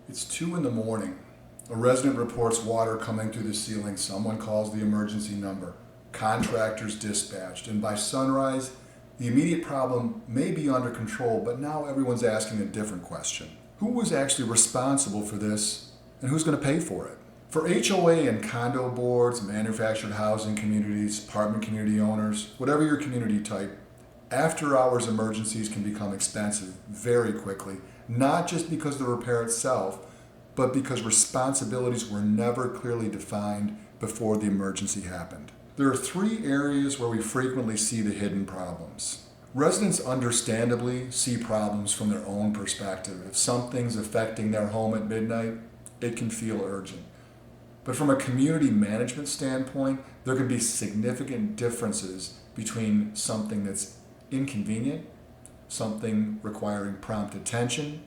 It's 2 in the morning. A resident reports water coming through the ceiling. Someone calls the emergency number. Contractors dispatched. And by sunrise, the immediate problem may be under control, but now everyone's asking a different question. Who was actually responsible for this, and who's going to pay for it? For HOA and condo boards, manufactured housing communities, apartment community owners, whatever your community type, after-hours emergencies can become expensive very quickly, not just because of the repair itself, but because responsibilities were never clearly defined before the emergency happened. There are 3 areas where we frequently see the hidden problems. Residents understandably see problems from their own perspective. If something's affecting their home at midnight, it can feel urgent. But from a community management standpoint, there can be significant differences between something that's inconvenient, something requiring prompt attention,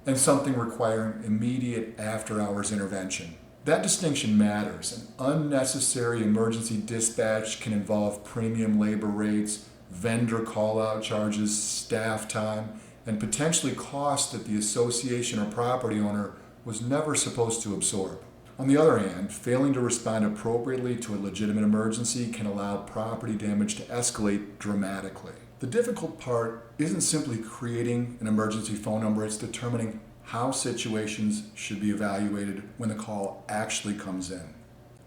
and something requiring immediate after-hours intervention. That distinction matters. An unnecessary emergency dispatch can involve premium labor rates, vendor call-out charges, staff time, and potentially costs that the association or property owner was never supposed to absorb. On the other hand, failing to respond appropriately to a legitimate emergency can allow property damage to escalate dramatically. The difficult part isn't simply creating an emergency phone number, it's determining how situations should be evaluated when the call actually comes in.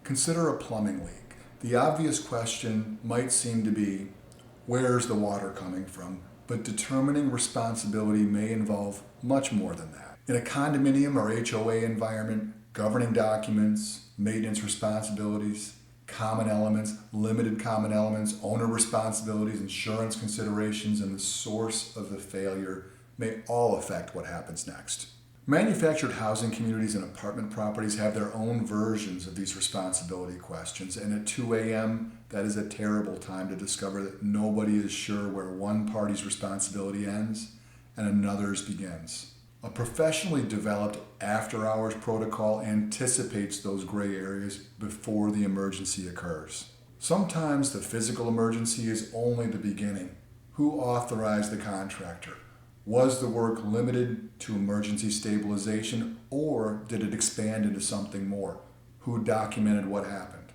Consider a plumbing leak. The obvious question might seem to be, where's the water coming from? But determining responsibility may involve much more than that. In a condominium or HOA environment, governing documents, maintenance responsibilities, common elements, limited common elements, owner responsibilities, insurance considerations, and the source of the failure may all affect what happens next. Manufactured housing communities and apartment properties have their own versions of these responsibility questions, and at 2 a.m., that is a terrible time to discover that nobody is sure where one party's responsibility ends and another's begins. A professionally developed after-hours protocol anticipates those gray areas before the emergency occurs. Sometimes the physical emergency is only the beginning. Who authorized the contractor? Was the work limited to emergency stabilization, or did it expand into something more? Who documented what happened?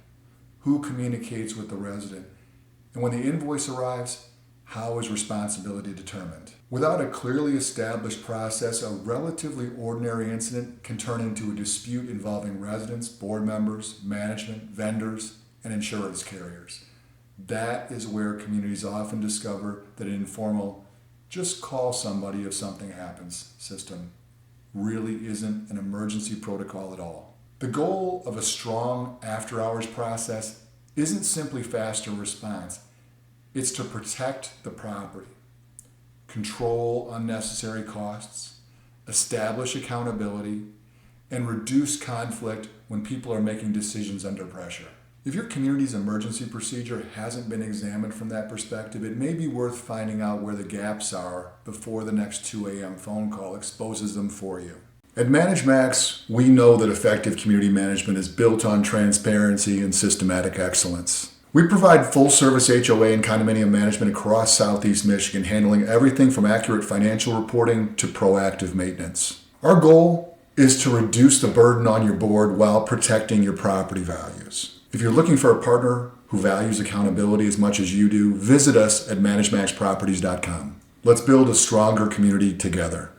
Who communicates with the resident? And when the invoice arrives, how is responsibility determined? Without a clearly established process, a relatively ordinary incident can turn into a dispute involving residents, board members, management, vendors, and insurance carriers. That is where communities often discover that an informal "just call somebody if something happens" system really isn't an emergency protocol at all. The goal of a strong after-hours process isn't simply faster response. It's to protect the property, control unnecessary costs, establish accountability, and reduce conflict when people are making decisions under pressure. If your community's emergency procedure hasn't been examined from that perspective, it may be worth finding out where the gaps are before the next 2 a.m. phone call exposes them for you. At ManageMax, we know that effective community management is built on transparency and systematic excellence. We provide full-service HOA and condominium management across Southeast Michigan, handling everything from accurate financial reporting to proactive maintenance. Our goal is to reduce the burden on your board while protecting your property values. If you're looking for a partner who values accountability as much as you do, visit us at managemaxproperties.com. Let's build a stronger community together.